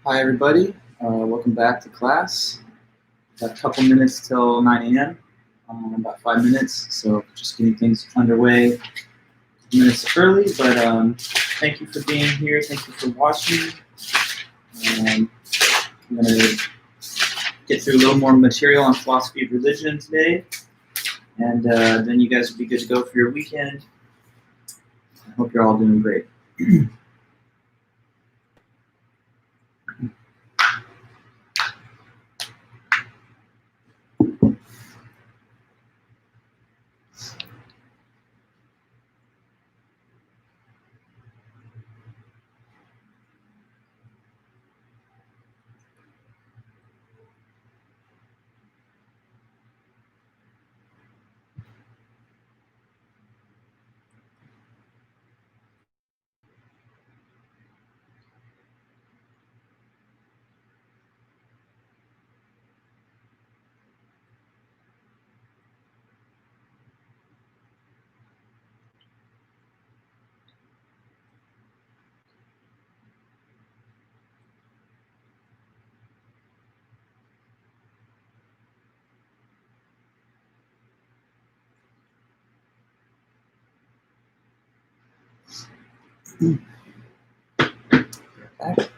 Hi, everybody. Welcome back to class. Got a couple minutes till 9 a.m. About 5 minutes, so just getting things underway minutes early. But thank you for being here. Thank you for watching. I'm going to get through a little more material on philosophy of religion today, and then you guys will be good to go for your weekend. I hope you're all doing great. Back.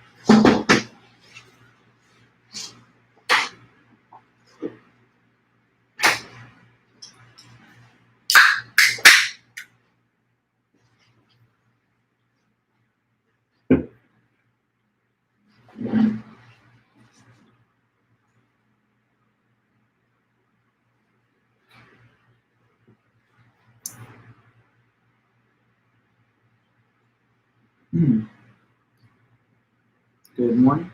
Good morning.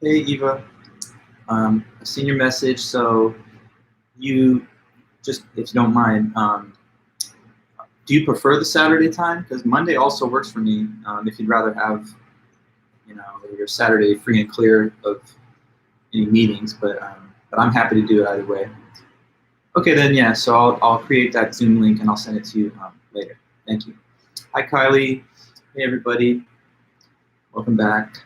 Hey, Eva. I've seen your message, so you just, if you don't mind, do you prefer the Saturday time? Because Monday also works for me. If you'd rather have, your Saturday free and clear of any meetings, but I'm happy to do it either way. Okay, then yeah. So I'll create that Zoom link and I'll send it to you later. Thank you. Hi, Kylie. Hey, everybody. Welcome back.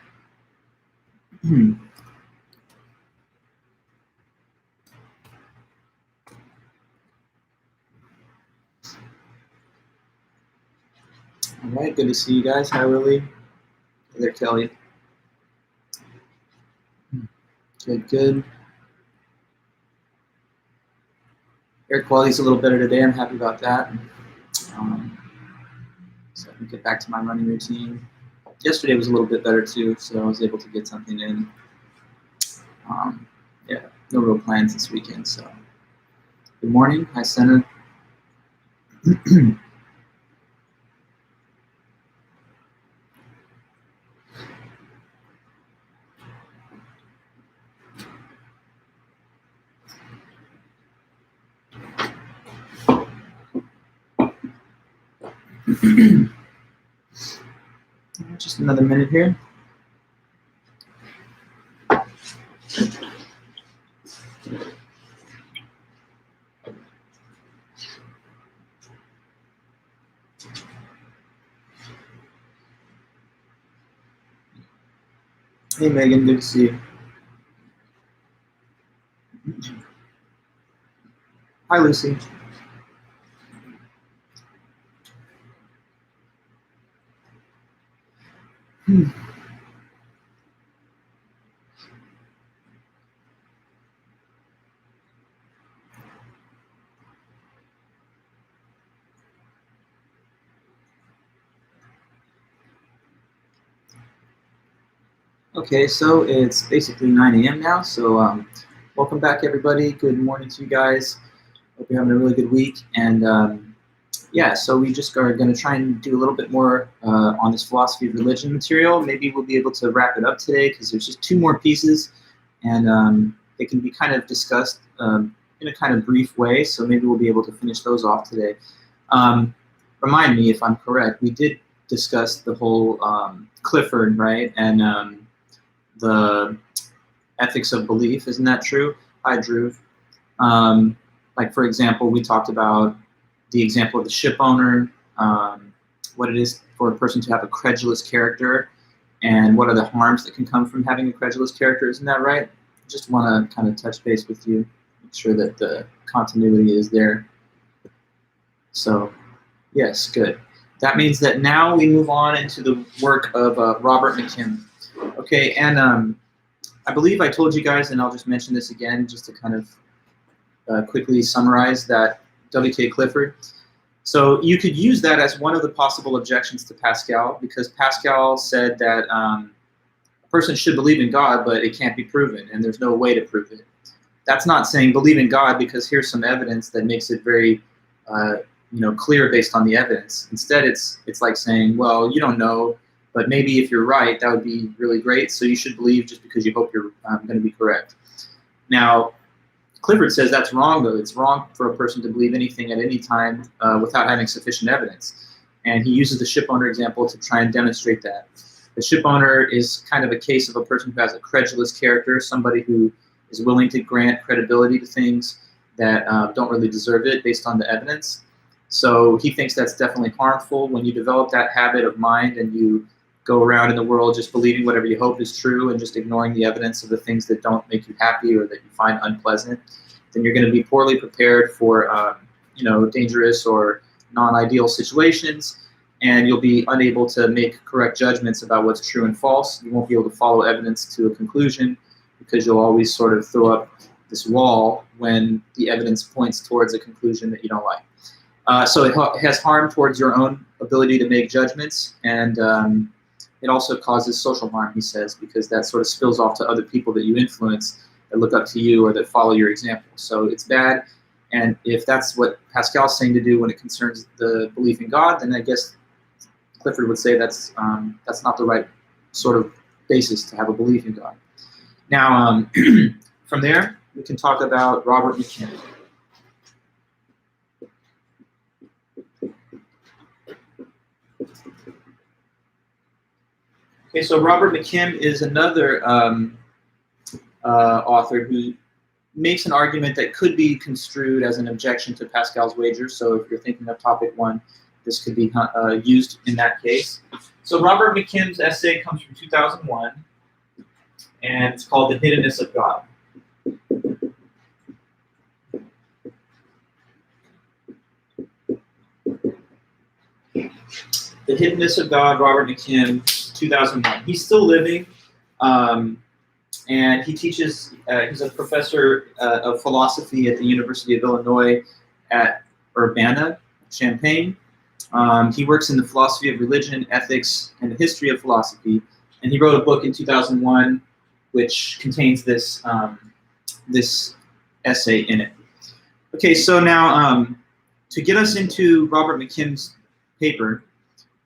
All right, good to see you guys. Hi, Lily. Hey there, Kelly. Good. Air quality's a little better today. I'm happy about that. So I can get back to my running routine. Yesterday was a little bit better too, so I was able to get something in. Yeah, no real plans this weekend. So good morning. Hi, Senna. Just another minute here. Hey, Megan, good to see you. Hi, Lucy. Okay, so it's basically 9 a.m. now, so welcome back, everybody. Good morning to you guys. Hope you're having a really good week. And yeah, so we just are going to try and do a little bit more on this philosophy of religion material. Maybe we'll be able to wrap it up today because there's just 2 more pieces, and they can be kind of discussed in a kind of brief way, so maybe we'll be able to finish those off today. Remind me if I'm correct. We did discuss the whole Clifford, right, and the ethics of belief. Isn't that true? Hi, Drew. Like, for example, we talked about the example of the ship owner, what it is for a person to have a credulous character, and what are the harms that can come from having a credulous character. Isn't that right? Just want to kind of touch base with you, make sure that the continuity is there. So, yes, good. That means that now we move on into the work of Robert McKim. Okay, and I believe I told you guys, and I'll just mention this again just to kind of quickly summarize that W.K. Clifford. So you could use that as one of the possible objections to Pascal, because Pascal said that a person should believe in God, but it can't be proven, and there's no way to prove it. That's not saying believe in God because here's some evidence that makes it very clear based on the evidence. Instead, it's like saying, well, you don't know, but maybe if you're right, that would be really great, so you should believe just because you hope you're going to be correct. Now, Clifford says that's wrong, though. It's wrong for a person to believe anything at any time without having sufficient evidence. And he uses the ship owner example to try and demonstrate that. The ship owner is kind of a case of a person who has a credulous character, somebody who is willing to grant credibility to things that don't really deserve it based on the evidence. So he thinks that's definitely harmful when you develop that habit of mind and you go around in the world just believing whatever you hope is true and just ignoring the evidence of the things that don't make you happy or that you find unpleasant. Then you're going to be poorly prepared for dangerous or non-ideal situations, and you'll be unable to make correct judgments about what's true and false. You won't be able to follow evidence to a conclusion because you'll always sort of throw up this wall when the evidence points towards a conclusion that you don't like. So it has harm towards your own ability to make judgments, and it also causes social harm, he says, because that sort of spills off to other people that you influence, that look up to you or that follow your example. So it's bad, and if that's what Pascal's saying to do when it concerns the belief in God, then I guess Clifford would say that's not the right sort of basis to have a belief in God. Now, from there, we can talk about Robert McKim. Okay, so Robert McKim is another author who makes an argument that could be construed as an objection to Pascal's wager. So if you're thinking of topic 1, this could be used in that case. So Robert McKim's essay comes from 2001, and it's called The Hiddenness of God. The Hiddenness of God, Robert McKim, 2001. He's still living, and he teaches, he's a professor of philosophy at the University of Illinois at Urbana, Champaign. He works in the philosophy of religion, ethics, and the history of philosophy, and he wrote a book in 2001 which contains this, this essay in it. Okay, so now to get us into Robert McKim's paper,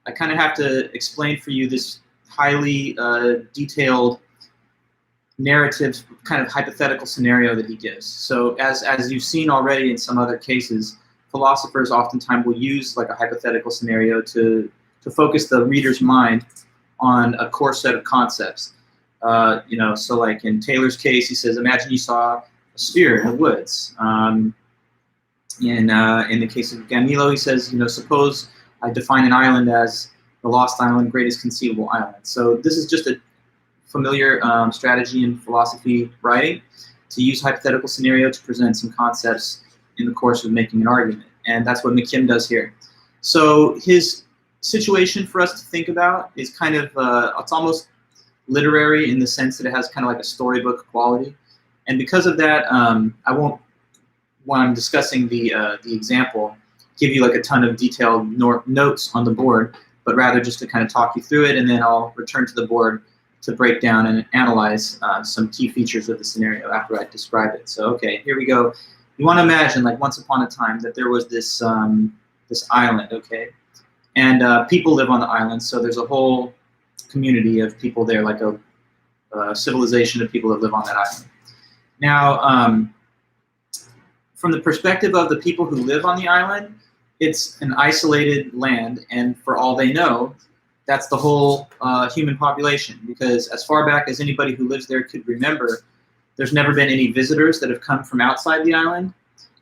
I kind of have to explain for you this highly detailed narrative, kind of hypothetical scenario that he gives. So as you've seen already in some other cases, philosophers oftentimes will use like a hypothetical scenario to focus the reader's mind on a core set of concepts. So like in Taylor's case, he says, imagine you saw a sphere in the woods. In the case of Gamillo, he says, suppose I define an island as the lost island, greatest conceivable island. So this is just a familiar strategy in philosophy writing, to use hypothetical scenario to present some concepts in the course of making an argument. And that's what McKim does here. So his situation for us to think about is kind of, it's almost literary in the sense that it has kind of like a storybook quality. And because of that, I won't, when I'm discussing the example, give you like a ton of detailed notes on the board, but rather just to kind of talk you through it, and then I'll return to the board to break down and analyze some key features of the scenario after I describe it. So, okay, here we go. You want to imagine, like once upon a time, that there was this this island, okay, and people live on the island. So there's a whole community of people there, like a civilization of people that live on that island. Now, from the perspective of the people who live on the island, it's an isolated land, and for all they know, that's the whole human population. Because as far back as anybody who lives there could remember, there's never been any visitors that have come from outside the island,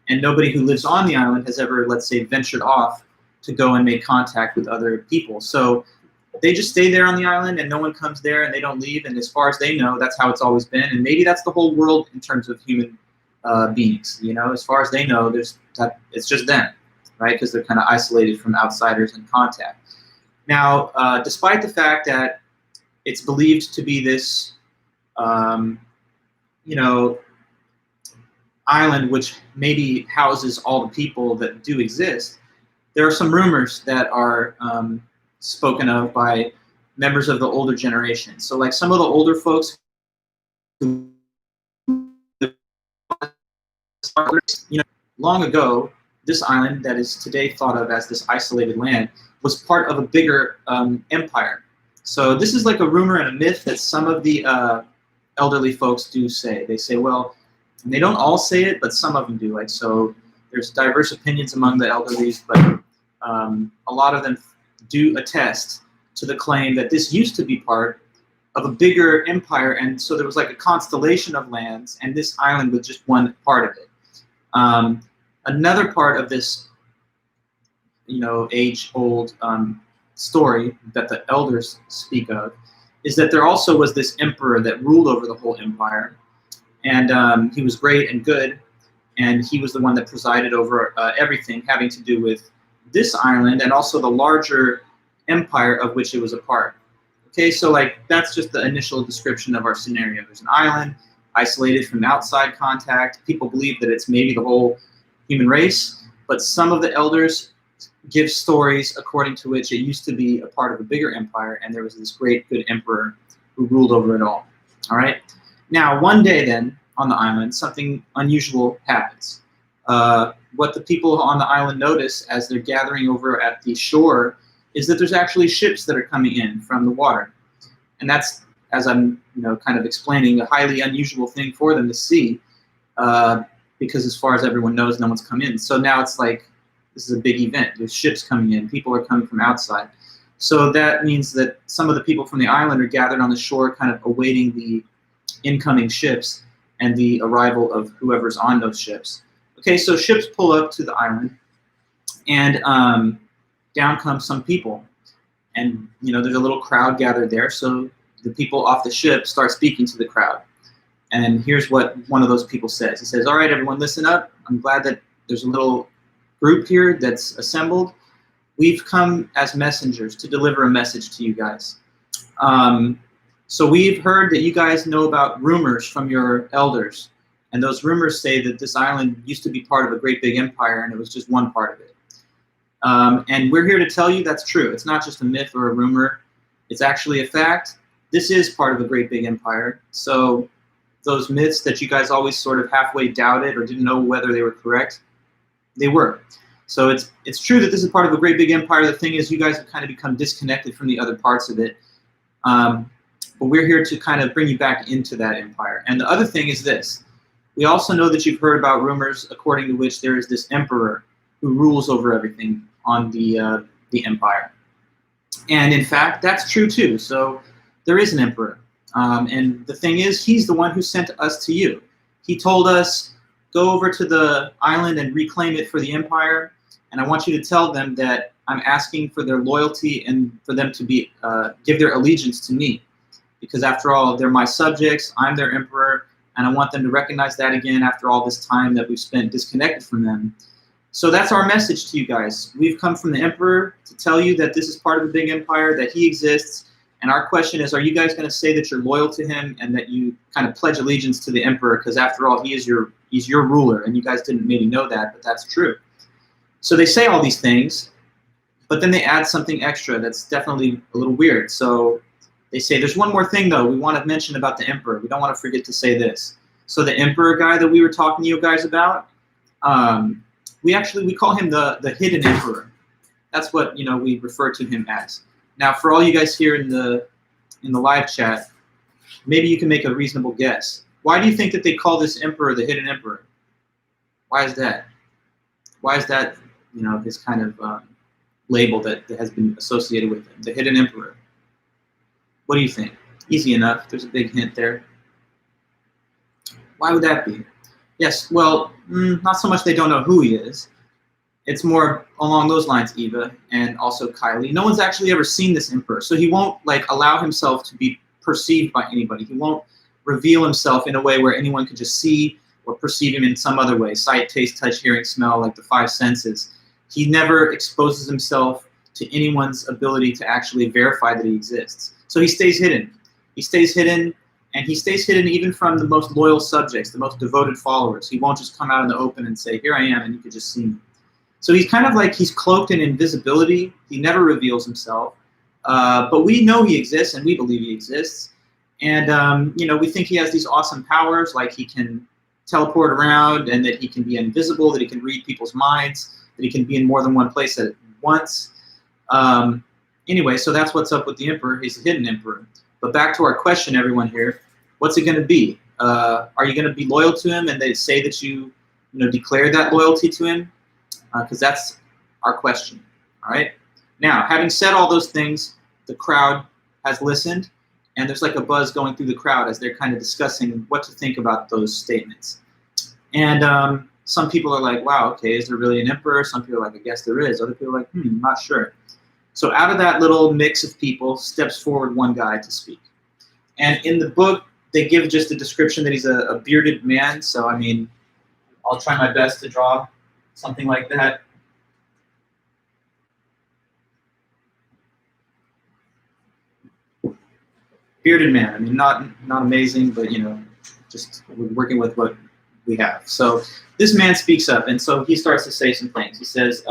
and nobody who lives on the island has ever, let's say, ventured off to go and make contact with other people. So they just stay there on the island, and no one comes there, and they don't leave. And as far as they know, that's how it's always been. And maybe that's the whole world in terms of human beings. You know, as far as they know, it's just them, right? Because they're kind of isolated from outsiders and contact. Now, despite the fact that it's believed to be this, you know, island which maybe houses all the people that do exist, there are some rumors that are spoken of by members of the older generation. So like some of the older folks who, you know, long ago, this island that is today thought of as this isolated land was part of a bigger empire. So this is like a rumor and a myth that some of the elderly folks do say. They say, well, and they don't all say it, but some of them do. Like, so there's diverse opinions among the elderly, but a lot of them do attest to the claim that this used to be part of a bigger empire, and so there was like a constellation of lands, and this island was just one part of it. Another part of this, you know, age-old story that the elders speak of is that there also was this emperor that ruled over the whole empire, and he was great and good, and he was the one that presided over everything having to do with this island and also the larger empire of which it was a part. Okay, so like that's just the initial description of our scenario. There's an island isolated from outside contact. People believe that it's maybe the whole human race, but some of the elders give stories according to which it used to be a part of a bigger empire, and there was this great good emperor who ruled over it all. All right. Now, one day then on the island, something unusual happens. What the people on the island notice as they're gathering over at the shore is that there's actually ships that are coming in from the water. And that's, as I'm kind of explaining, a highly unusual thing for them to see, because as far as everyone knows, no one's come in. So now it's like, this is a big event. There's ships coming in. People are coming from outside. So that means that some of the people from the island are gathered on the shore kind of awaiting the incoming ships and the arrival of whoever's on those ships. Okay, so ships pull up to the island, and down come some people. And there's a little crowd gathered there, so the people off the ship start speaking to the crowd. And here's what one of those people says. He says, all right, everyone, listen up. I'm glad that there's a little group here that's assembled. We've come as messengers to deliver a message to you guys. So we've heard that you guys know about rumors from your elders. And those rumors say that this island used to be part of a great big empire, and it was just one part of it. And we're here to tell you that's true. It's not just a myth or a rumor. It's actually a fact. This is part of a great big empire. So those myths that you guys always sort of halfway doubted or didn't know whether they were correct, they were. So it's true that this is part of a great big empire. The thing is, you guys have kind of become disconnected from the other parts of it. But we're here to kind of bring you back into that empire. And the other thing is this. We also know that you've heard about rumors according to which there is this emperor who rules over everything on the empire. And in fact, that's true too. So there is an emperor. And the thing is, he's the one who sent us to you. He told us, go over to the island and reclaim it for the empire. And I want you to tell them that I'm asking for their loyalty and for them to be give their allegiance to me. Because after all, they're my subjects, I'm their emperor, and I want them to recognize that again after all this time that we've spent disconnected from them. So that's our message to you guys. We've come from the emperor to tell you that this is part of a big empire, that he exists. And our question is, are you guys going to say that you're loyal to him and that you kind of pledge allegiance to the emperor? Because after all, he's your ruler, and you guys didn't maybe know that, but that's true. So they say all these things, but then they add something extra that's definitely a little weird. So they say, there's one more thing, though, we want to mention about the emperor. We don't want to forget to say this. So the emperor guy that we were talking to you guys about, we call him the hidden emperor. That's what we refer to him as. Now, for all you guys here in the live chat, maybe you can make a reasonable guess. Why do you think that they call this emperor the hidden emperor? Why is that? Why is that his kind of label that has been associated with him, the hidden emperor. What do you think? Easy enough. There's a big hint there. Why would that be? Yes, well, not so much they don't know who he is. It's more along those lines, Eva, and also Kylie. No one's actually ever seen this emperor, so he won't allow himself to be perceived by anybody. He won't reveal himself in a way where anyone could just see or perceive him in some other way. Sight, taste, touch, hearing, smell, like the five senses. He never exposes himself to anyone's ability to actually verify that he exists. So he stays hidden. He stays hidden, and he stays hidden even from the most loyal subjects, the most devoted followers. He won't just come out in the open and say, here I am, and you can just see me. So he's kind of he's cloaked in invisibility. He never reveals himself. But we know he exists, and we believe he exists. And, we think he has these awesome powers, like he can teleport around, and that he can be invisible, that he can read people's minds, that he can be in more than one place at once. Anyway, so that's what's up with the emperor. He's a hidden emperor. But back to our question, everyone here, what's it going to be? Are you going to be loyal to him, and they say that you declare that loyalty to him? Because that's our question. All right. Now, having said all those things, the crowd has listened, and there's like a buzz going through the crowd as they're kind of discussing what to think about those statements. And some people are like, wow, okay, is there really an emperor? Some people are like, I guess there is. Other people are like, not sure. So out of that little mix of people steps forward one guy to speak. And in the book, they give just a description that he's a bearded man. So, I mean, I'll try my best to draw something like that. Bearded man. I mean, not amazing, but, just working with what we have. So this man speaks up, and so he starts to say some things. He says,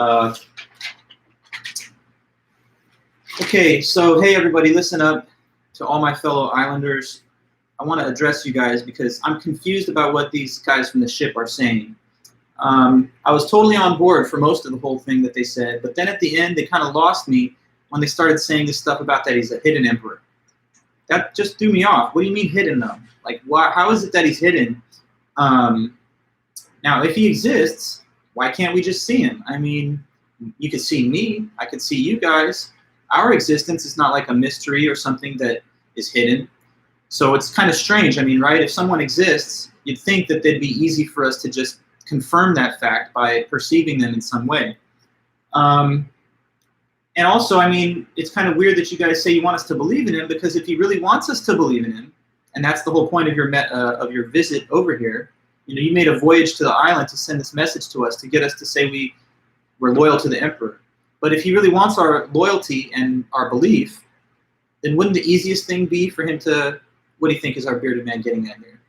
okay, so hey everybody, listen up to all my fellow islanders. I want to address you guys because I'm confused about what these guys from the ship are saying. I was totally on board for most of the whole thing that they said, but then at the end they kind of lost me when they started saying this stuff about that he's a hidden emperor. That just threw me off. What do you mean hidden though? Like, how is it that he's hidden? Now, if he exists, why can't we just see him? I mean, you could see me, I could see you guys. Our existence is not like a mystery or something that is hidden. So it's kind of strange. I mean, right? If someone exists, you'd think that they'd be easy for us to just confirm that fact by perceiving them in some way. And also, I mean, it's kind of weird that you guys say you want us to believe in him, because if he really wants us to believe in him, and that's the whole point of your visit over here, you made a voyage to the island to send this message to us, to get us to say we're loyal to the emperor. But if he really wants our loyalty and our belief, then wouldn't the easiest thing be for him to, what do you think is our bearded man getting at here?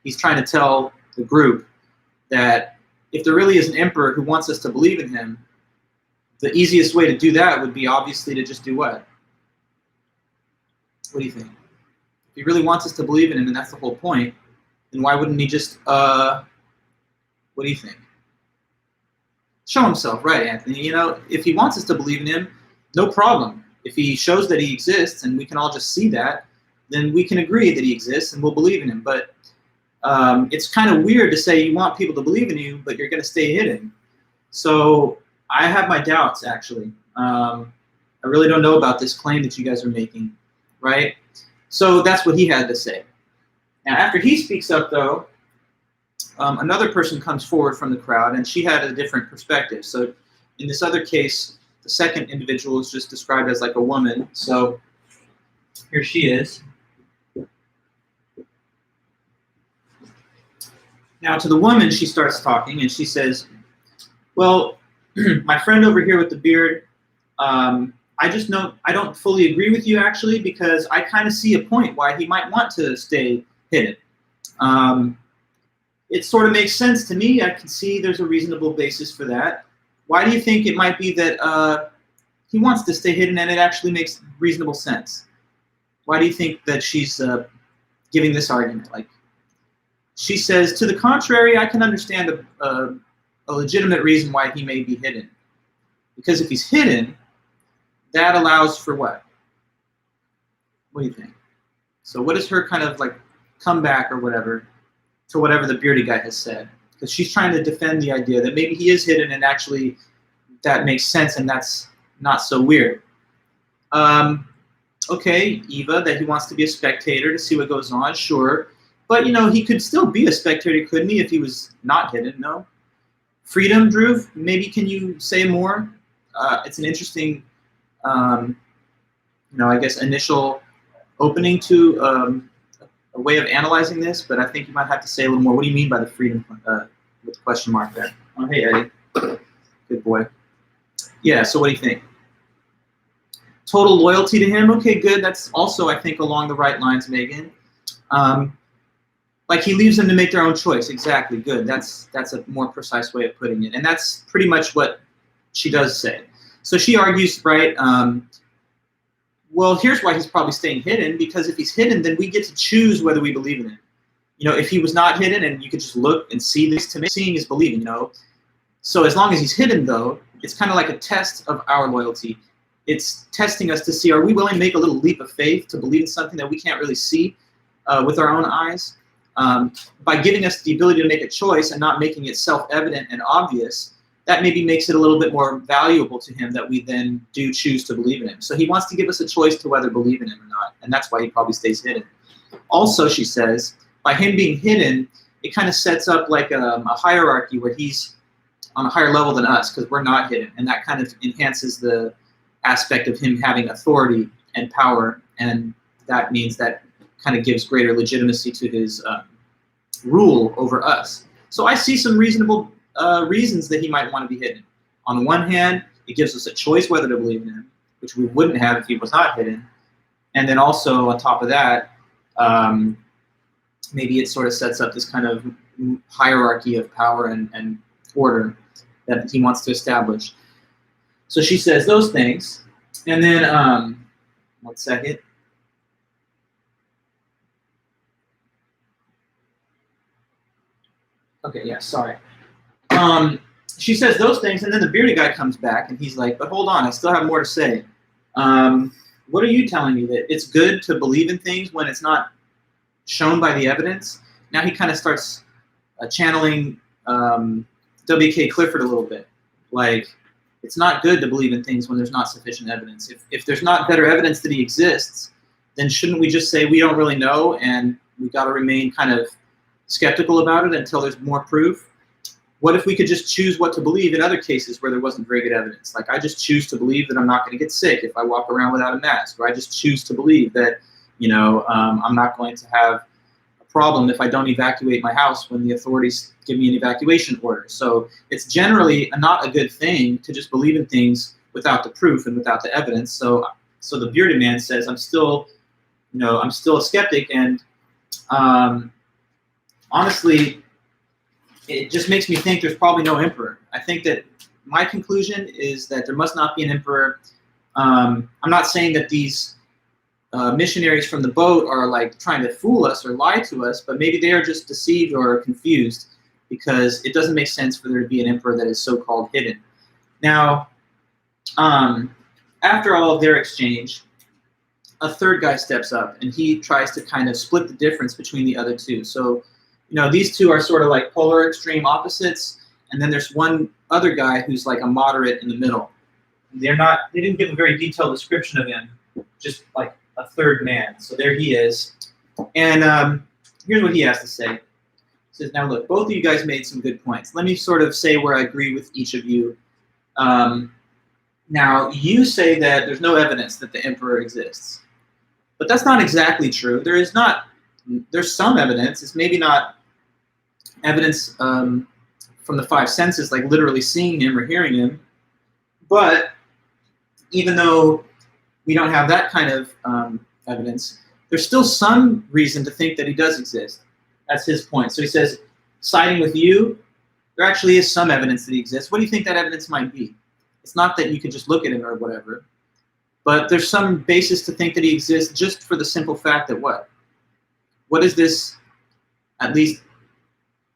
He's trying to tell the group that if there really is an emperor who wants us to believe in him, the easiest way to do that would be obviously to just do what? What do you think? If he really wants us to believe in him, and that's the whole point, then why wouldn't he just, what do you think? Show himself, right, Anthony? If he wants us to believe in him, no problem. If he shows that he exists and we can all just see that, then we can agree that he exists and we'll believe in him. But it's kind of weird to say you want people to believe in you, but you're going to stay hidden. So I have my doubts, actually. I really don't know about this claim that you guys are making, right? So that's what he had to say. Now, after he speaks up, though, another person comes forward from the crowd, and she had a different perspective. So in this other case, the second individual is just described as like a woman. So here she is. Now, to the woman, she starts talking, and she says, well, my friend over here with the beard, I don't fully agree with you, actually, because I kind of see a point why he might want to stay hidden. It sort of makes sense to me. I can see there's a reasonable basis for that. Why do you think it might be that he wants to stay hidden and it actually makes reasonable sense? Why do you think that she's giving this argument? Like, she says, to the contrary, I can understand a legitimate reason why he may be hidden. Because if he's hidden, that allows for what? What do you think? So what is her kind of like comeback or whatever to whatever the bearded guy has said? Because she's trying to defend the idea that maybe he is hidden and actually that makes sense and that's not so weird. Okay, Eva, that he wants to be a spectator to see what goes on, sure. But, he could still be a spectator, couldn't he, if he was not hidden, no? Freedom, Drew, maybe can you say more? It's an interesting, I guess, initial opening to a way of analyzing this, but I think you might have to say a little more. What do you mean by the freedom with the question mark there? Oh, hey, Eddie. Good boy. Yeah, so what do you think? Total loyalty to him? Okay, good. That's also, I think, along the right lines, Megan. Like he leaves them to make their own choice. Exactly, good. That's a more precise way of putting it. And that's pretty much what she does say. So she argues, right, well, here's why he's probably staying hidden, because if he's hidden, then we get to choose whether we believe in him. If he was not hidden and you could just look and see this, to me, seeing is believing, So as long as he's hidden, though, it's kind of like a test of our loyalty. It's testing us to see, are we willing to make a little leap of faith to believe in something that we can't really see with our own eyes? By giving us the ability to make a choice and not making it self-evident and obvious, that maybe makes it a little bit more valuable to him that we then do choose to believe in him. So he wants to give us a choice to whether believe in him or not, and that's why he probably stays hidden. Also, she says, by him being hidden, it kind of sets up like a hierarchy where he's on a higher level than us because we're not hidden, and that kind of enhances the aspect of him having authority and power, and that means that kind of gives greater legitimacy to his rule over us. So I see some reasonable reasons that he might want to be hidden. On the one hand, it gives us a choice whether to believe in him, which we wouldn't have if he was not hidden. And then also on top of that, maybe it sort of sets up this kind of hierarchy of power and order that he wants to establish. So she says those things. And then, 1 second. Okay, yeah, sorry. She says those things, and then the bearded guy comes back, and he's like, but hold on, I still have more to say. What are you telling me? That it's good to believe in things when it's not shown by the evidence? Now he kind of starts channeling W.K. Clifford a little bit. Like, it's not good to believe in things when there's not sufficient evidence. If there's not better evidence that he exists, then shouldn't we just say we don't really know, and we've got to remain kind of skeptical about it until there's more proof? What if we could just choose what to believe in other cases where there wasn't very good evidence? Like, I just choose to believe that I'm not going to get sick if I walk around without a mask, or I just choose to believe that, I'm not going to have a problem if I don't evacuate my house when the authorities give me an evacuation order. So it's generally not a good thing to just believe in things without the proof and without the evidence. So the bearded man says, I'm still a skeptic, and honestly, it just makes me think there's probably no emperor. I think that my conclusion is that there must not be an emperor. I'm not saying that these missionaries from the boat are like trying to fool us or lie to us, but maybe they are just deceived or confused, because it doesn't make sense for there to be an emperor that is so-called hidden. Now, after all of their exchange, a third guy steps up, and he tries to kind of split the difference between the other two. So, these two are sort of like polar extreme opposites, and then there's one other guy who's like a moderate in the middle. They didn't give a very detailed description of him, just like a third man. So there he is. And here's what he has to say. He says, now look, both of you guys made some good points. Let me sort of say where I agree with each of you. Now, you say that there's no evidence that the emperor exists. But that's not exactly true. There's some evidence. It's maybe not evidence from the five senses, like literally seeing him or hearing him. But even though we don't have that kind of evidence, there's still some reason to think that he does exist. That's his point. So he says, siding with you, there actually is some evidence that he exists. What do you think that evidence might be? It's not that you can just look at him or whatever, but there's some basis to think that he exists just for the simple fact that what? What is this, at least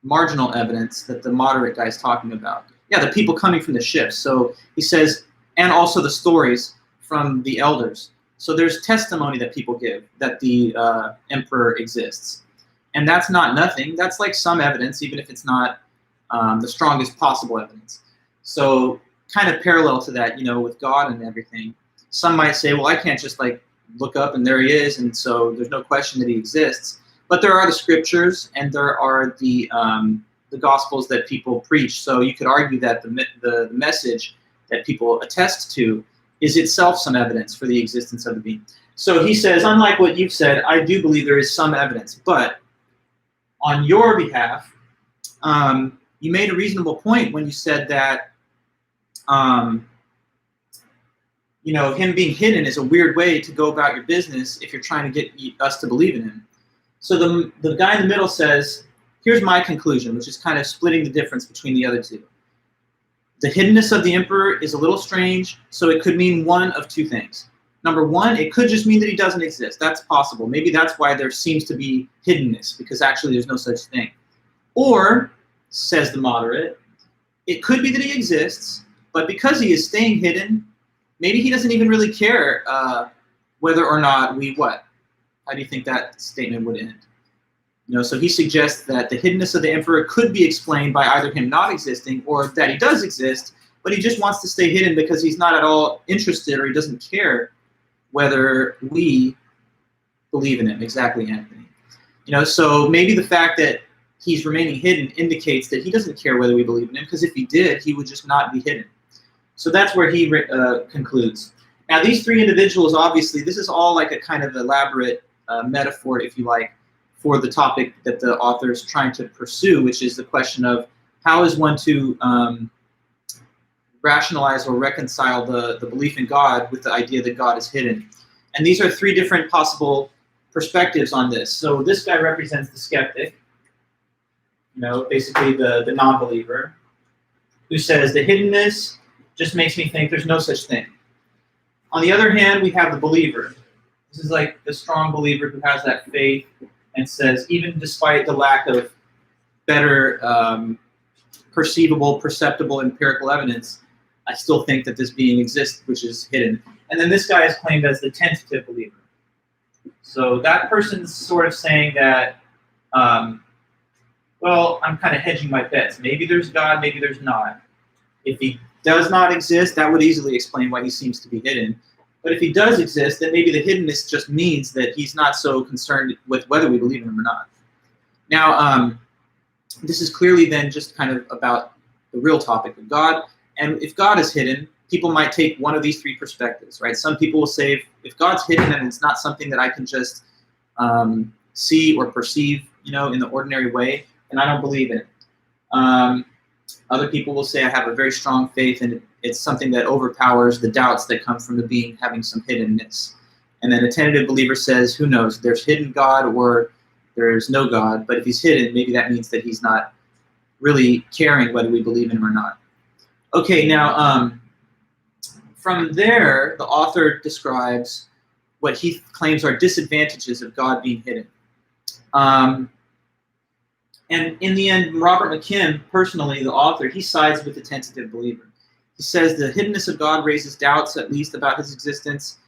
marginal evidence that the moderate guy is talking about? Yeah, the people coming from the ships. So he says, and also the stories from the elders. So there's testimony that people give that the emperor exists. And that's not nothing. That's like some evidence, even if it's not the strongest possible evidence. So kind of parallel to that, with God and everything. Some might say, well, I can't just like look up and there he is, and so there's no question that he exists. But there are the scriptures, and there are the gospels that people preach. So you could argue that the message that people attest to is itself some evidence for the existence of the being. So he says, unlike what you've said, I do believe there is some evidence, but on your behalf, you made a reasonable point when you said that him being hidden is a weird way to go about your business if you're trying to get us to believe in him. So the guy in the middle says, here's my conclusion, which is kind of splitting the difference between the other two. The hiddenness of the emperor is a little strange, so it could mean one of two things. Number one, it could just mean that he doesn't exist. That's possible. Maybe that's why there seems to be hiddenness, because actually there's no such thing. Or, says the moderate, it could be that he exists, but because he is staying hidden, maybe he doesn't even really care whether or not we what? How do you think that statement would end? So he suggests that the hiddenness of the emperor could be explained by either him not existing or that he does exist, but he just wants to stay hidden because he's not at all interested or he doesn't care whether we believe in him. Exactly, Anthony. So maybe the fact that he's remaining hidden indicates that he doesn't care whether we believe in him, because if he did, he would just not be hidden. So that's where he concludes. Now, these three individuals, obviously, this is all like a kind of elaborate metaphor, if you like, for the topic that the author is trying to pursue, which is the question of how is one to rationalize or reconcile the belief in God with the idea that God is hidden. And these are three different possible perspectives on this. So this guy represents the skeptic, basically the non-believer, who says the hiddenness just makes me think there's no such thing. On the other hand, we have the believer. This is like the strong believer who has that faith and says, even despite the lack of better perceptible empirical evidence, I still think that this being exists, which is hidden. And then this guy is claimed as the tentative believer. So that person's sort of saying that, well, I'm kind of hedging my bets. Maybe there's God, maybe there's not. If he does not exist, that would easily explain why he seems to be hidden. But if he does exist, then maybe the hiddenness just means that he's not so concerned with whether we believe in him or not. Now, this is clearly then just kind of about the real topic of God. And if God is hidden, people might take one of these three perspectives, right? Some people will say, if God's hidden and it's not something that I can just see or perceive, in the ordinary way, then I don't believe in it. Other people will say I have a very strong faith and it's something that overpowers the doubts that come from the being having some hiddenness. And then a tentative believer says, who knows, there's hidden God or there's no God, but if he's hidden, maybe that means that he's not really caring whether we believe in him or not. Okay, now from there, the author describes what he claims are disadvantages of God being hidden. And in the end, Robert McKim, personally, the author, he sides with the tentative believer. He says the hiddenness of God raises doubts, at least, about his existence,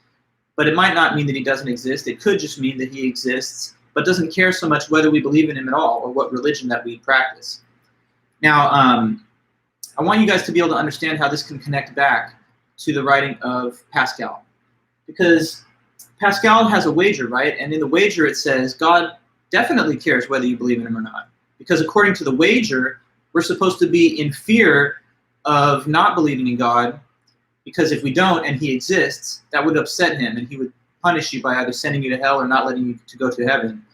but it might not mean that he doesn't exist. It could just mean that he exists, but doesn't care so much whether we believe in him at all or what religion that we practice. Now, I want you guys to be able to understand how this can connect back to the writing of Pascal. Because Pascal has a wager, right? And in the wager it says God definitely cares whether you believe in him or not. Because according to the wager, we're supposed to be in fear of not believing in God, because if we don't and he exists, that would upset him and he would punish you by either sending you to hell or not letting you to go to heaven.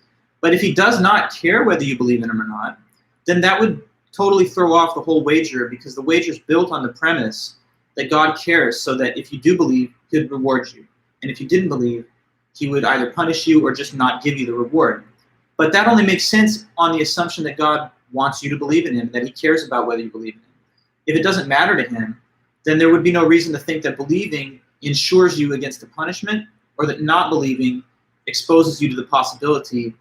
But if he does not care whether you believe in him or not, then that would totally throw off the whole wager, because the wager is built on the premise that God cares, so that if you do believe, he would reward you. And if you didn't believe, he would either punish you or just not give you the reward. But that only makes sense on the assumption that God wants you to believe in him, that he cares about whether you believe in him. If it doesn't matter to him, then there would be no reason to think that believing ensures you against the punishment, or that not believing exposes you to the possibility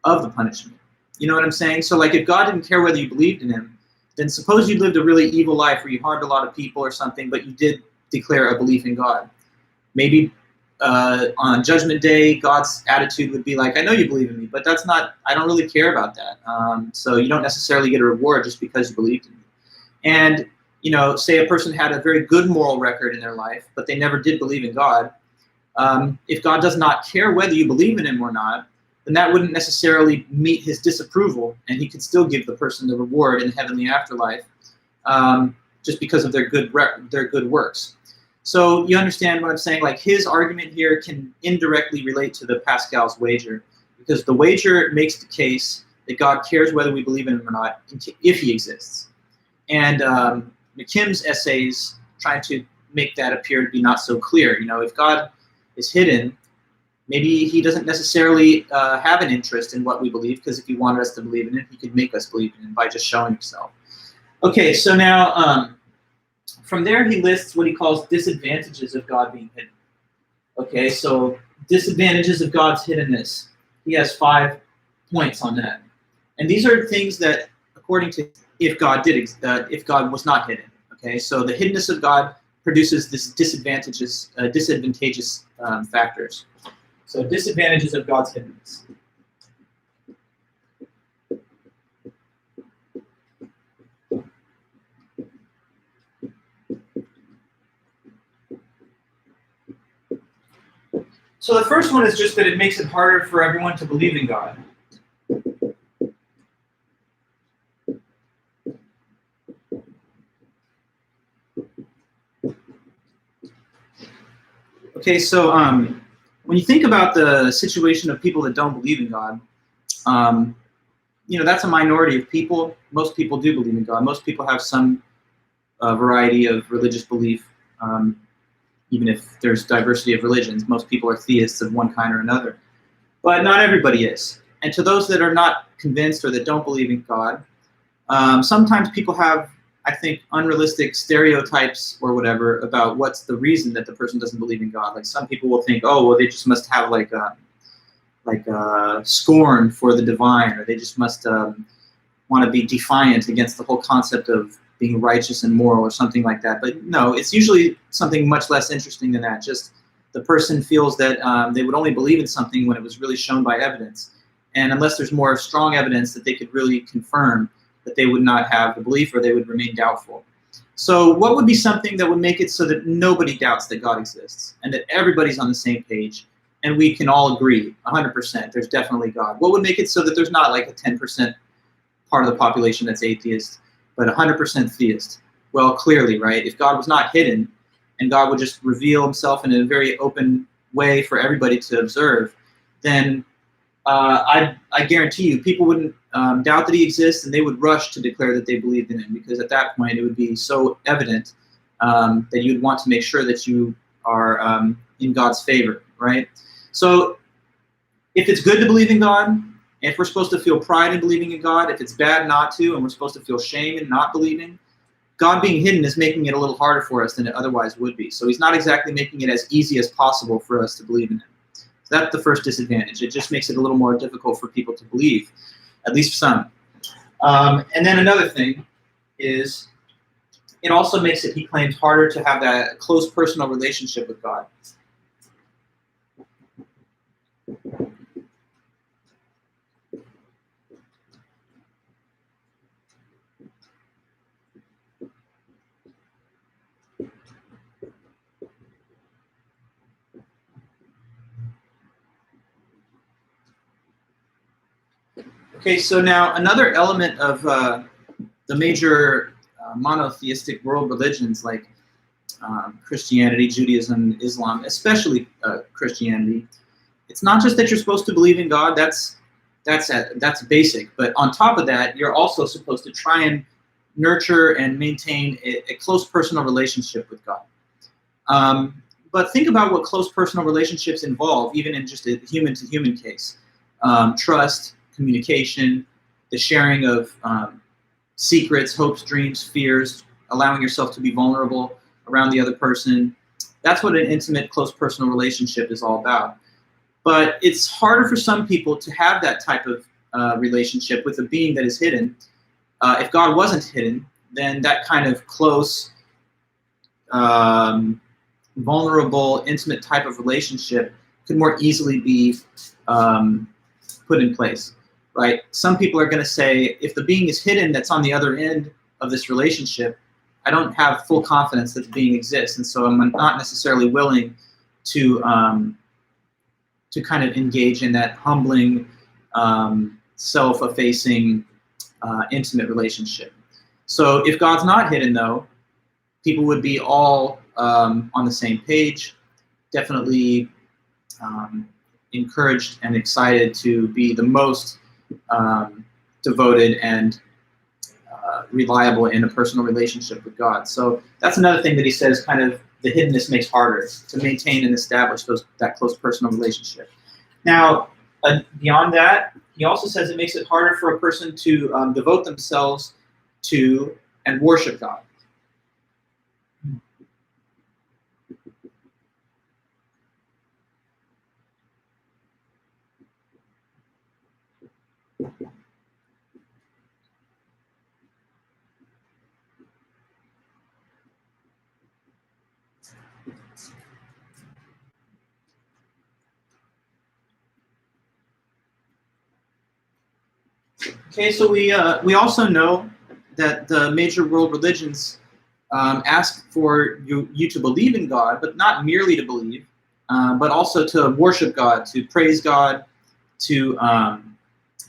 of the punishment. You know what I'm saying? So like, if God didn't care whether you believed in him, then suppose you lived a really evil life where you harmed a lot of people or something, but you did declare a belief in God. Maybe on Judgment Day, God's attitude would be like, I know you believe in me, but that's not, I don't really care about that. So you don't necessarily get a reward just because you believed in me. And say a person had a very good moral record in their life, but they never did believe in God. If God does not care whether you believe in him or not, then that wouldn't necessarily meet his disapproval, and he could still give the person the reward in the heavenly afterlife, just because of their good works. So you understand what I'm saying? Like, his argument here can indirectly relate to the Pascal's wager, because the wager makes the case that God cares whether we believe in him or not, if he exists. And McKim's essays try to make that appear to be not so clear. If God is hidden, maybe he doesn't necessarily have an interest in what we believe, because if he wanted us to believe in it, he could make us believe in it by just showing himself. Okay, so now from there he lists what he calls disadvantages of God being hidden. Okay, so disadvantages of God's hiddenness. He has 5 points on that. And these are things that, according to if God was not hidden. Okay, so the hiddenness of God produces this disadvantageous factors. So disadvantages of God's hiddenness. So the first one is just that it makes it harder for everyone to believe in God. Okay, so when you think about the situation of people that don't believe in God, that's a minority of people. Most people do believe in God. Most people have some variety of religious belief, even if there's diversity of religions. Most people are theists of one kind or another. But not everybody is. And to those that are not convinced or that don't believe in God, sometimes people have, I think, unrealistic stereotypes or whatever about what's the reason that the person doesn't believe in God. Like, some people will think, oh, well, they just must have like scorn for the divine, or they just must want to be defiant against the whole concept of being righteous and moral or something like that. But no, it's usually something much less interesting than that. Just the person feels that they would only believe in something when it was really shown by evidence. And unless there's more strong evidence that they could really confirm, that they would not have the belief, or they would remain doubtful. So what would be something that would make it so that nobody doubts that God exists, and that everybody's on the same page, and we can all agree 100% there's definitely God? What would make it so that there's not like a 10% part of the population that's atheist, but 100% theist? Well, clearly, right? If God was not hidden, and God would just reveal himself in a very open way for everybody to observe, then I guarantee you people wouldn't doubt that he exists, and they would rush to declare that they believed in him, because at that point it would be so evident that you'd want to make sure that you are in God's favor, right? So if it's good to believe in God, if we're supposed to feel pride in believing in God, if it's bad not to, and we're supposed to feel shame in not believing, God being hidden is making it a little harder for us than it otherwise would be. So he's not exactly making it as easy as possible for us to believe in him. So that's the first disadvantage. It just makes it a little more difficult for people to believe, at least some. And then another thing is, it also makes it, he claims, harder to have that close personal relationship with God. Okay, so now another element of the major monotheistic world religions like Christianity, Judaism, Islam, especially Christianity, it's not just that you're supposed to believe in God. That's basic. But on top of that, you're also supposed to try and nurture and maintain a close personal relationship with God. But think about what close personal relationships involve, even in just a human-to-human case. Trust, communication, the sharing of secrets, hopes, dreams, fears, allowing yourself to be vulnerable around the other person. That's what an intimate, close personal relationship is all about. But it's harder for some people to have that type of relationship with a being that is hidden. If God wasn't hidden, then that kind of close, vulnerable, intimate type of relationship could more easily be put in place. Right? Some people are going to say, if the being is hidden that's on the other end of this relationship, I don't have full confidence that the being exists, and so I'm not necessarily willing to kind of engage in that humbling, self-effacing, intimate relationship. So if God's not hidden, though, people would be all on the same page, definitely encouraged and excited to be the most devoted and reliable in a personal relationship with God. So that's another thing that he says kind of the hiddenness makes harder to maintain and establish that close personal relationship. Now, beyond that, he also says it makes it harder for a person to devote themselves to and worship God. Okay, so we also know that the major world religions ask for you to believe in God, but not merely to believe, but also to worship God, to praise God, to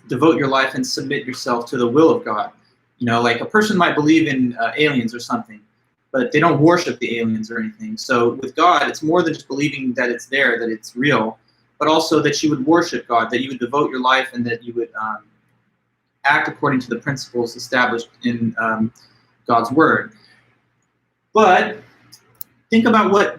devote your life and submit yourself to the will of God. You know, like a person might believe in aliens or something, but they don't worship the aliens or anything. So with God, it's more than just believing that it's there, that it's real, but also that you would worship God, that you would devote your life, and that you would act according to the principles established in God's word. But think about what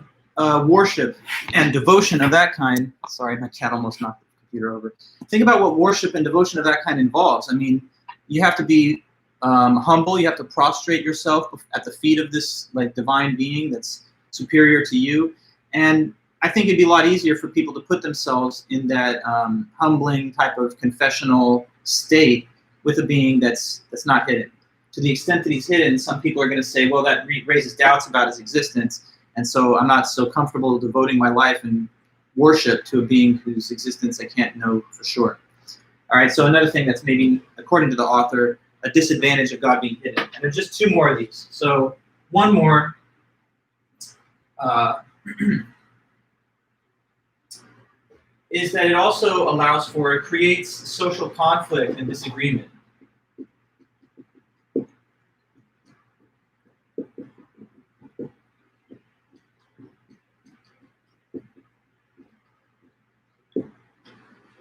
worship and devotion of that kind, sorry, my cat almost knocked the computer over. Think about what worship and devotion of that kind involves. I mean, you have to be humble, you have to prostrate yourself at the feet of this like divine being that's superior to you. And I think it'd be a lot easier for people to put themselves in that humbling type of confessional state with a being that's not hidden. To the extent that he's hidden, some people are going to say, well, that raises doubts about his existence, and so I'm not so comfortable devoting my life and worship to a being whose existence I can't know for sure. All right, so another thing that's maybe, according to the author, a disadvantage of God being hidden. And there's just two more of these. So one more, is that it also allows for, it creates social conflict and disagreement.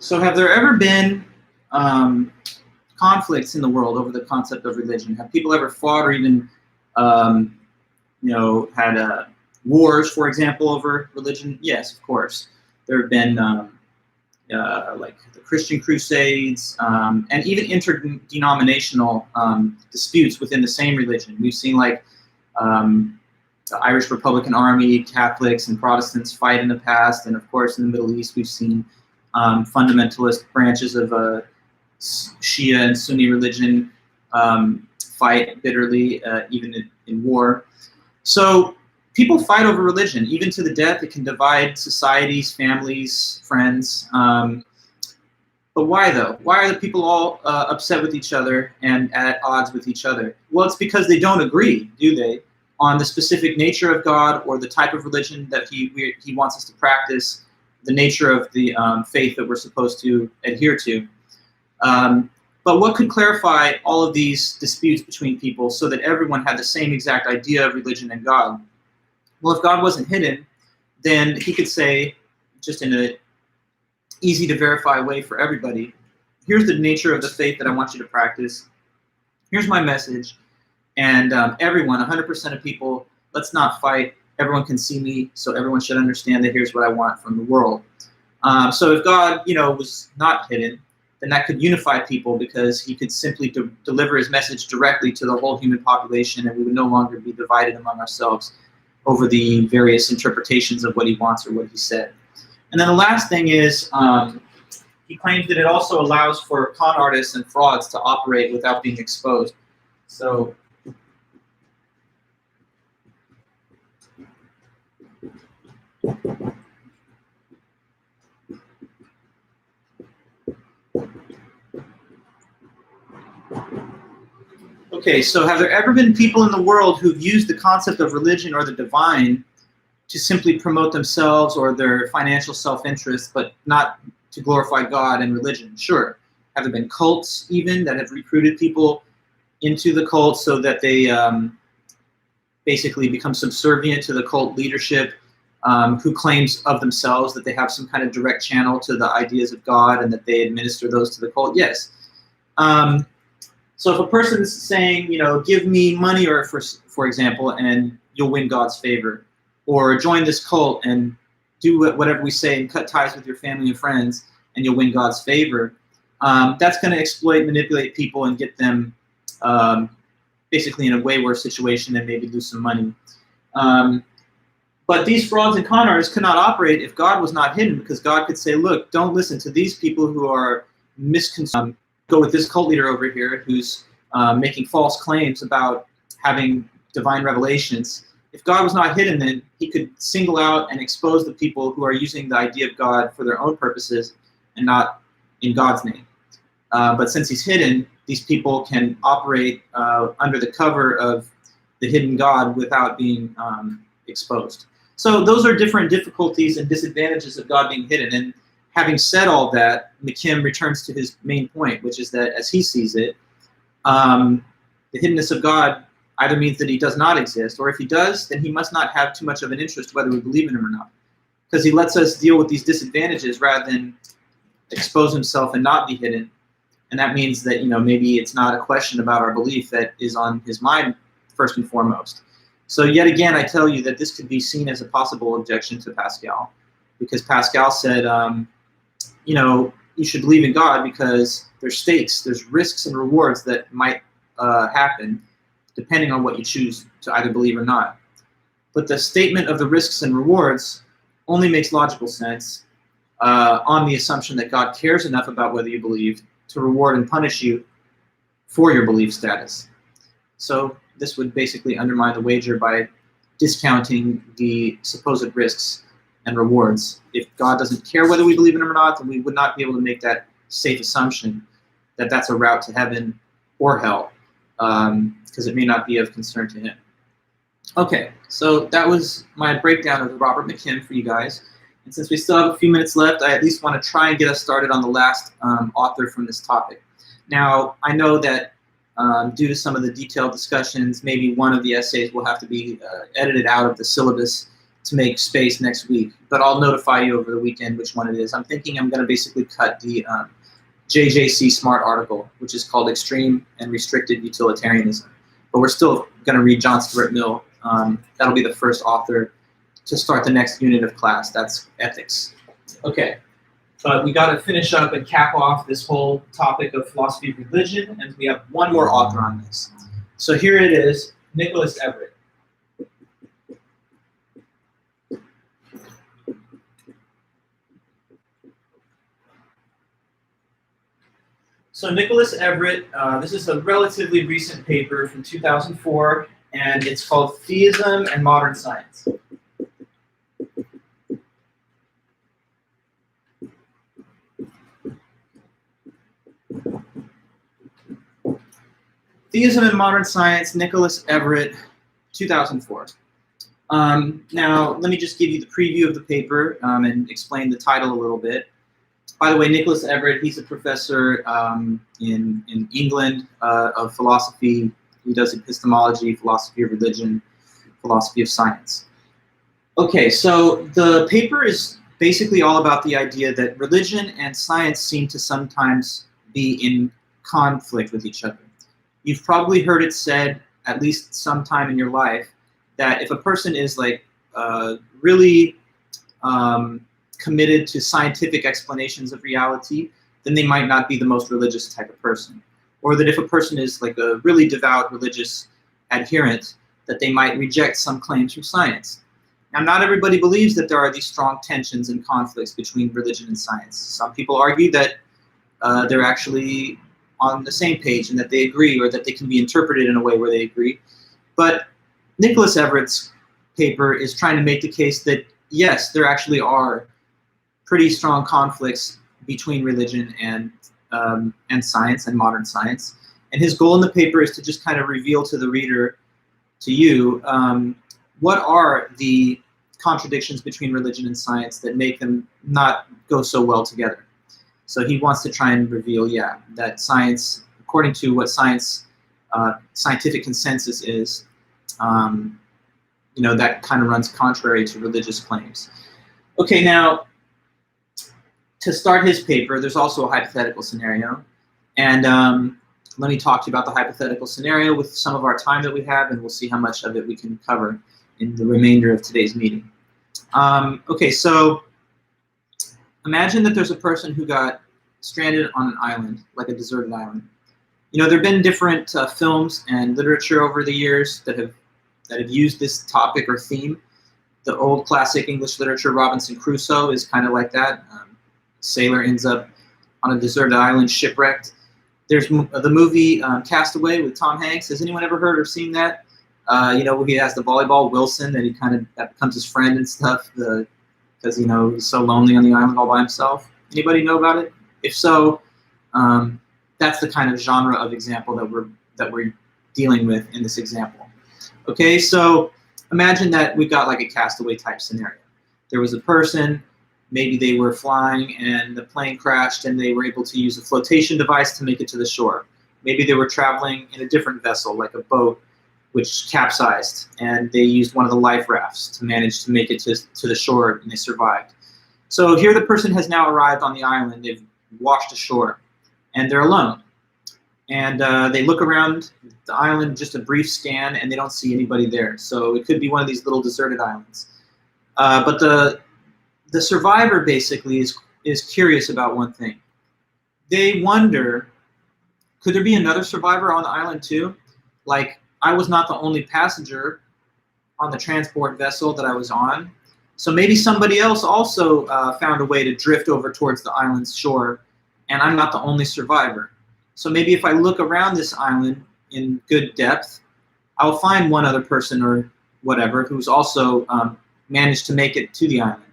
So have there ever been conflicts in the world over the concept of religion? Have people ever fought or even, had wars, for example, over religion? Yes, of course. There have been like the Christian Crusades and even interdenominational disputes within the same religion. We've seen like the Irish Republican Army, Catholics and Protestants fight in the past, and of course in the Middle East we've seen fundamentalist branches of Shia and Sunni religion fight bitterly, even in war. So people fight over religion, even to the death. It can divide societies, families, friends. But why, though? Why are the people all upset with each other and at odds with each other? Well, it's because they don't agree, do they, on the specific nature of God or the type of religion that he wants us to practice, the nature of the faith that we're supposed to adhere to. But what could clarify all of these disputes between people so that everyone had the same exact idea of religion and God? Well, if God wasn't hidden, then he could say, just in an easy to verify way for everybody, here's the nature of the faith that I want you to practice. Here's my message. And everyone, 100% of people, let's not fight. Everyone can see me, so everyone should understand that here's what I want from the world. So if God, was not hidden, then that could unify people because he could simply deliver his message directly to the whole human population, and we would no longer be divided among ourselves over the various interpretations of what he wants or what he said. And then the last thing is he claims that it also allows for con artists and frauds to operate without being exposed. So okay, Okay, so have there ever been people in the world who've used the concept of religion or the divine to simply promote themselves or their financial self-interest, but not to glorify God and religion? Sure. Have there been cults even that have recruited people into the cult so that they basically become subservient to the cult leadership, who claims of themselves that they have some kind of direct channel to the ideas of God and that they administer those to the cult? Yes. So if a person is saying, you know, give me money, or for example, and you'll win God's favor, or join this cult and do whatever we say and cut ties with your family and friends and you'll win God's favor, that's going to exploit, manipulate people and get them basically in a way worse situation and maybe lose some money. But these frauds and con artists could not operate if God was not hidden, because God could say, look, don't listen to these people who are misconceived. Go with this cult leader over here who's making false claims about having divine revelations. If God was not hidden, then he could single out and expose the people who are using the idea of God for their own purposes and not in God's name. But since he's hidden, these people can operate under the cover of the hidden God without being exposed. So those are different difficulties and disadvantages of God being hidden. And having said all that, McKim returns to his main point, which is that as he sees it, the hiddenness of God either means that he does not exist, or if he does, then he must not have too much of an interest whether we believe in him or not, because he lets us deal with these disadvantages rather than expose himself and not be hidden. And that means that, you know, maybe it's not a question about our belief that is on his mind first and foremost. So yet again, I tell you that this could be seen as a possible objection to Pascal, because Pascal said, you know, you should believe in God because there's stakes, there's risks and rewards that might happen depending on what you choose to either believe or not. But the statement of the risks and rewards only makes logical sense on the assumption that God cares enough about whether you believe to reward and punish you for your belief status. So this would basically undermine the wager by discounting the supposed risks and rewards. If God doesn't care whether we believe in him or not, then we would not be able to make that safe assumption that that's a route to heaven or hell, because it may not be of concern to him. Okay, so that was my breakdown of Robert McKim for you guys. And since we still have a few minutes left, I at least want to try and get us started on the last author from this topic. Now, I know that due to some of the detailed discussions, maybe one of the essays will have to be edited out of the syllabus to make space next week, but I'll notify you over the weekend which one it is. I'm thinking I'm going to basically cut the JJC Smart article, which is called Extreme and Restricted Utilitarianism. But we're still going to read John Stuart Mill. That'll be the first author to start the next unit of class. That's ethics. Okay, but we got to finish up and cap off this whole topic of philosophy of religion, and we have one more author on this. So here it is, Nicholas Everett. So Nicholas Everett, this is a relatively recent paper from 2004, and it's called Theism and Modern Science. Theism and Modern Science, Nicholas Everett, 2004. Now, let me just give you the preview of the paper and explain the title a little bit. By the way, Nicholas Everett, he's a professor in England of philosophy. He does epistemology, philosophy of religion, philosophy of science. Okay, so the paper is basically all about the idea that religion and science seem to sometimes be in conflict with each other. You've probably heard it said, at least sometime in your life, that if a person is like really committed to scientific explanations of reality, then they might not be the most religious type of person. Or that if a person is like a really devout religious adherent, that they might reject some claims from science. Now, not everybody believes that there are these strong tensions and conflicts between religion and science. Some people argue that they're actually on the same page and that they agree, or that they can be interpreted in a way where they agree. But Nicholas Everett's paper is trying to make the case that, yes, there actually are pretty strong conflicts between religion and science and modern science. And his goal in the paper is to just kind of reveal to the reader, to you, what are the contradictions between religion and science that make them not go so well together. So he wants to try and reveal, yeah, that science, according to what scientific consensus is, that kind of runs contrary to religious claims. Okay, now, to start his paper, there's also a hypothetical scenario. And let me talk to you about the hypothetical scenario with some of our time that we have, and we'll see how much of it we can cover in the remainder of today's meeting. Okay, so imagine that there's a person who got stranded on an island, like a deserted island. There have been different films and literature over the years that have used this topic or theme. The old classic English literature, Robinson Crusoe, is kind of like that. Sailor ends up on a deserted island, shipwrecked. There's the movie Castaway with Tom Hanks. Has anyone ever heard or seen that? Where he has the volleyball Wilson that becomes his friend and stuff, because he's so lonely on the island all by himself. Anybody know about it? If so, that's the kind of genre of example that we're dealing with in this example. Okay, so imagine that we've got like a castaway type scenario. There was a person, maybe they were flying and the plane crashed and they were able to use a flotation device to make it to the shore. Maybe they were traveling in a different vessel, like a boat, which capsized, and they used one of the life rafts to manage to make it to the shore, and they survived. So here the person has now arrived on the island. They've washed ashore, and they're alone. And they look around the island, just a brief scan, and they don't see anybody there. So it could be one of these little deserted islands. But the survivor basically is curious about one thing. They wonder, could there be another survivor on the island too? Like, I was not the only passenger on the transport vessel that I was on. So maybe somebody else also found a way to drift over towards the island's shore, and I'm not the only survivor. So maybe if I look around this island in good depth, I'll find one other person or whatever who's also managed to make it to the island.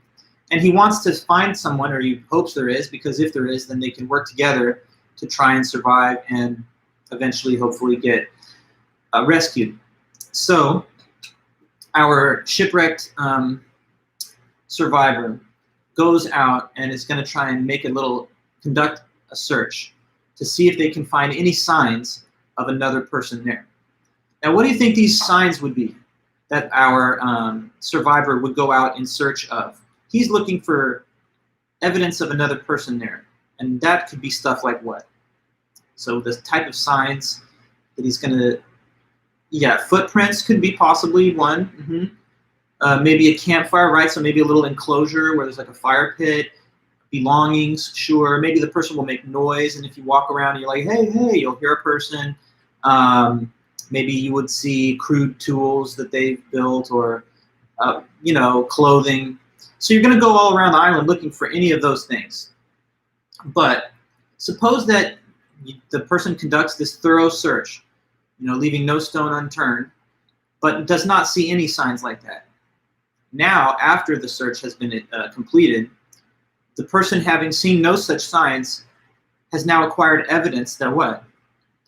And he wants to find someone, or he hopes there is, because if there is, then they can work together to try and survive and eventually, hopefully, get rescued. So our shipwrecked survivor goes out and is going to try and conduct a search to see if they can find any signs of another person there. Now, what do you think these signs would be that our survivor would go out in search of? He's looking for evidence of another person there, and that could be stuff like what? So the type of signs that he's going to, footprints could be possibly one. Mm-hmm. Maybe a campfire, right? So maybe a little enclosure where there's like a fire pit. Belongings, sure. Maybe the person will make noise, and if you walk around and you're like, hey, you'll hear a person. Maybe you would see crude tools that they've built, or clothing. So you're going to go all around the island looking for any of those things. But suppose that the person conducts this thorough search, leaving no stone unturned, but does not see any signs like that. Now, after the search has been completed, the person, having seen no such signs, has now acquired evidence that what?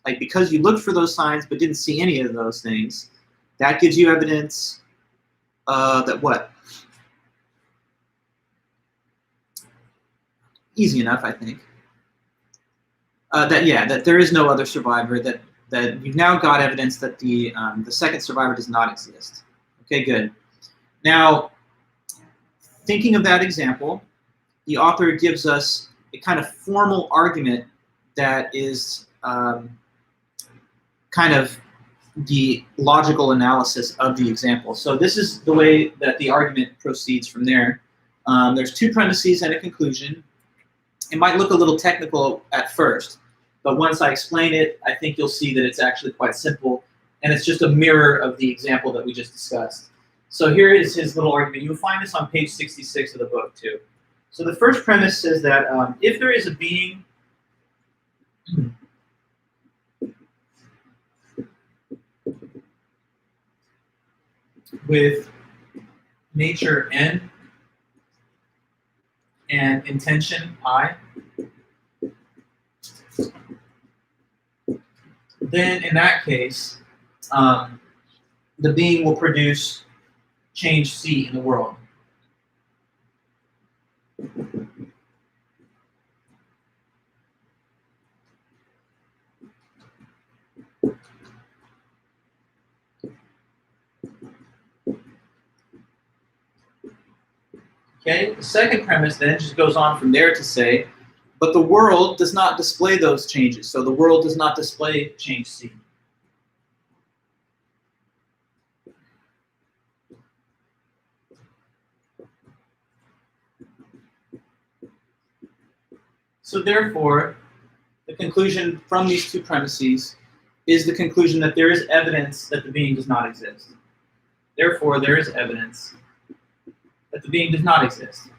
Like, because you looked for those signs but didn't see any of those things, that gives you evidence that what? Easy enough, I think. That there is no other survivor, that you've now got evidence that the second survivor does not exist. Okay, good. Now, thinking of that example, the author gives us a kind of formal argument that is kind of the logical analysis of the example. So this is the way that the argument proceeds from there. There's two premises and a conclusion. It might look a little technical at first, but once I explain it, I think you'll see that it's actually quite simple, and it's just a mirror of the example that we just discussed. So here is his little argument. You'll find this on page 66 of the book, too. So the first premise says that if there is a being with nature N and intention I, then in that case, the being will produce change C in the world. Okay, the second premise then just goes on from there to say, but the world does not display those changes. So the world does not display change C. So therefore, the conclusion from these two premises is the conclusion that there is evidence that the being does not exist. Therefore, there is evidence that the being does not exist.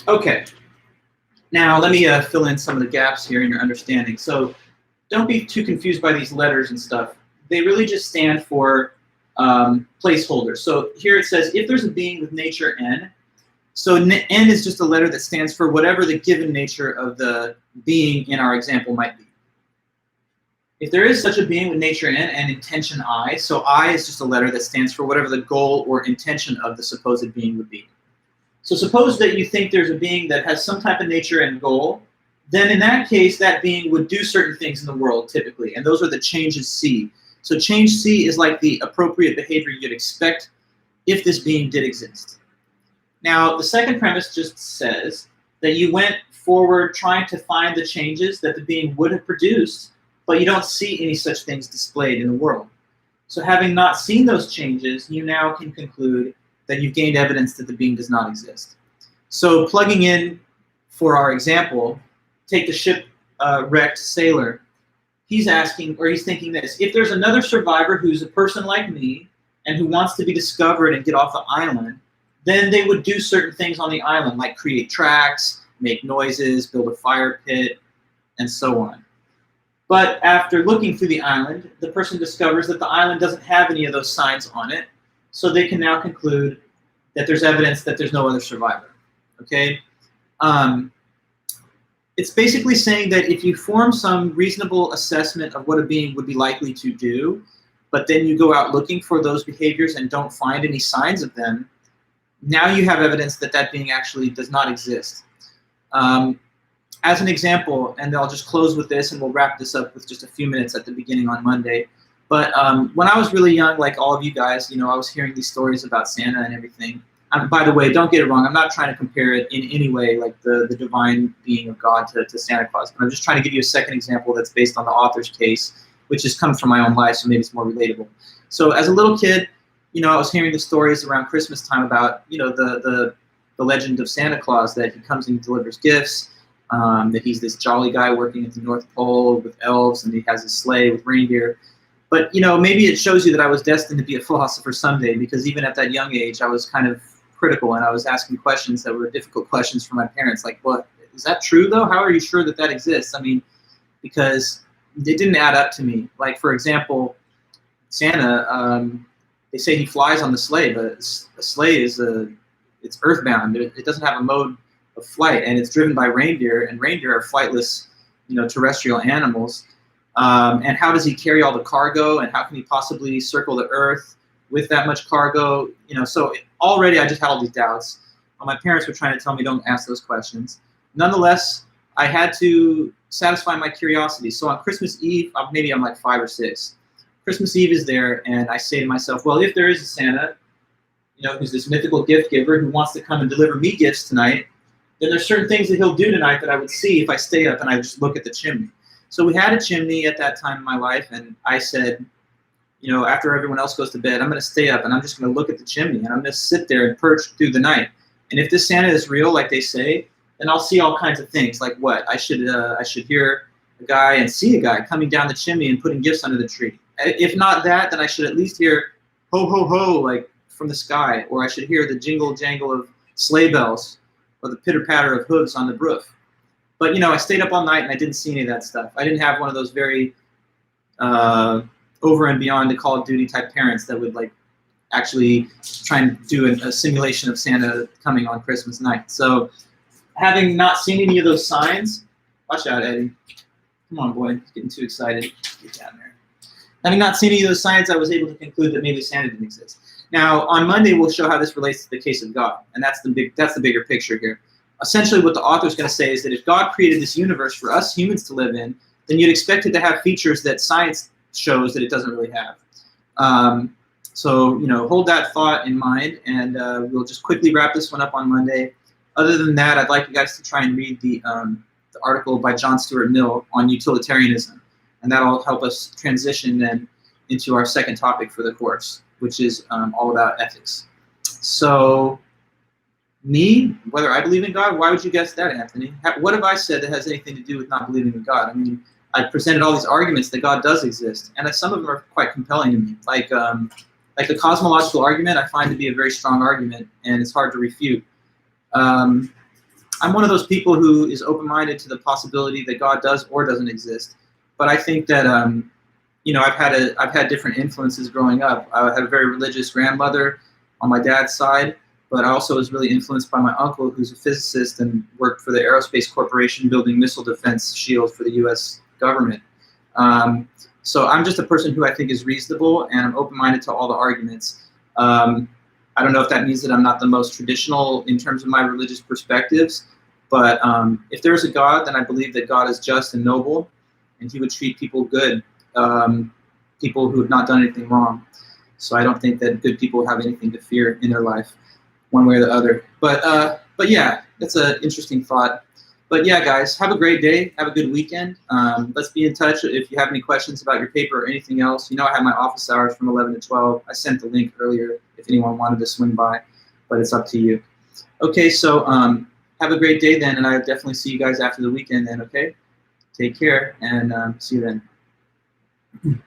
Okay. Now, let me fill in some of the gaps here in your understanding. So don't be too confused by these letters and stuff. They really just stand for placeholders. So here it says, if there's a being with nature n, so n is just a letter that stands for whatever the given nature of the being in our example might be. If there is such a being with nature n and intention I, so I is just a letter that stands for whatever the goal or intention of the supposed being would be. So suppose that you think there's a being that has some type of nature and goal, then in that case, that being would do certain things in the world typically, and those are the changes C. So change C is like the appropriate behavior you'd expect if this being did exist. Now, the second premise just says that you went forward trying to find the changes that the being would have produced, but you don't see any such things displayed in the world. So having not seen those changes, you now can conclude that you've gained evidence that the being does not exist. So plugging in for our example, take the shipwrecked sailor. He's asking, or he's thinking this, if there's another survivor who's a person like me and who wants to be discovered and get off the island, then they would do certain things on the island, like create tracks, make noises, build a fire pit, and so on. But after looking through the island, the person discovers that the island doesn't have any of those signs on it, so they can now conclude that there's evidence that there's no other survivor. Okay? It's basically saying that if you form some reasonable assessment of what a being would be likely to do, but then you go out looking for those behaviors and don't find any signs of them, now you have evidence that that being actually does not exist. As an example, and I'll just close with this and we'll wrap this up with just a few minutes at the beginning on Monday. But when I was really young, like all of you guys, you know, I was hearing these stories about Santa and everything. By the way, don't get it wrong. I'm not trying to compare it in any way, like the divine being of God to Santa Claus. But I'm just trying to give you a second example that's based on the author's case, which just comes from my own life, so maybe it's more relatable. So as a little kid, you know, I was hearing the stories around Christmas time about, you know, the legend of Santa Claus, that he comes and delivers gifts, that he's this jolly guy working at the North Pole with elves, and he has a sleigh with reindeer. But, you know, maybe it shows you that I was destined to be a philosopher someday, because even at that young age, I was kind of critical, and I was asking questions that were difficult questions for my parents, like, "What is that true though? How are you sure that that exists?" I mean, because it didn't add up to me. Like, for example, Santa, they say he flies on the sleigh, but a sleigh is it's earthbound. It doesn't have a mode of flight, and it's driven by reindeer, and reindeer are flightless, you know, terrestrial animals. And how does he carry all the cargo, and how can he possibly circle the earth with that much cargo? You know, so already I just had all these doubts. My parents were trying to tell me don't ask those questions. Nonetheless, I had to satisfy my curiosity. So on Christmas Eve, maybe I'm like 5 or 6. Christmas Eve is there, and I say to myself, well, if there is a Santa, you know, who's this mythical gift giver who wants to come and deliver me gifts tonight, then there's certain things that he'll do tonight that I would see if I stay up and I just look at the chimney. So we had a chimney at that time in my life, and I said, you know, after everyone else goes to bed, I'm going to stay up and I'm just going to look at the chimney, and I'm going to sit there and perch through the night. And if this Santa is real, like they say, then I'll see all kinds of things. Like what? I should hear a guy and see a guy coming down the chimney and putting gifts under the tree. If not that, then I should at least hear ho, ho, ho, like from the sky, or I should hear the jingle jangle of sleigh bells or the pitter patter of hooves on the roof. But, you know, I stayed up all night and I didn't see any of that stuff. I didn't have one of those very over and beyond the Call of Duty type parents that would like actually try and do a simulation of Santa coming on Christmas night. So having not seen any of those signs, watch out, Eddie. Come on, boy, he's getting too excited. Get down there. Having not seen any of those signs, I was able to conclude that maybe Santa didn't exist. Now, on Monday, we'll show how this relates to the case of God, and that's the bigger picture here. Essentially, what the author's going to say is that if God created this universe for us humans to live in, then you'd expect it to have features that science shows that it doesn't really have. So, hold that thought in mind, and we'll just quickly wrap this one up on Monday. Other than that, I'd like you guys to try and read the article by John Stuart Mill on utilitarianism, and that'll help us transition then into our second topic for the course, which is all about ethics. So, me, whether I believe in God, why would you guess that, Anthony? What have I said that has anything to do with not believing in God? I mean, I presented all these arguments that God does exist, and some of them are quite compelling to me. Like the cosmological argument, I find to be a very strong argument, and it's hard to refute. I'm one of those people who is open-minded to the possibility that God does or doesn't exist, but I think that I've had different influences growing up. I had a very religious grandmother on my dad's side, but I also was really influenced by my uncle, who's a physicist and worked for the Aerospace Corporation building missile defense shields for the U.S. government. So I'm just a person who I think is reasonable, and I'm open-minded to all the arguments. I don't know if that means that I'm not the most traditional in terms of my religious perspectives, but if there is a God, then I believe that God is just and noble, and he would treat people good, people who have not done anything wrong. So I don't think that good people have anything to fear in their life, one way or the other. But yeah, that's an interesting thought. But yeah, guys, have a great day. Have a good weekend. Let's be in touch if you have any questions about your paper or anything else. You know, I have my office hours from 11 to 12. I sent the link earlier if anyone wanted to swing by, but it's up to you. Okay, so have a great day then, and I'll definitely see you guys after the weekend then, okay? Take care, and see you then.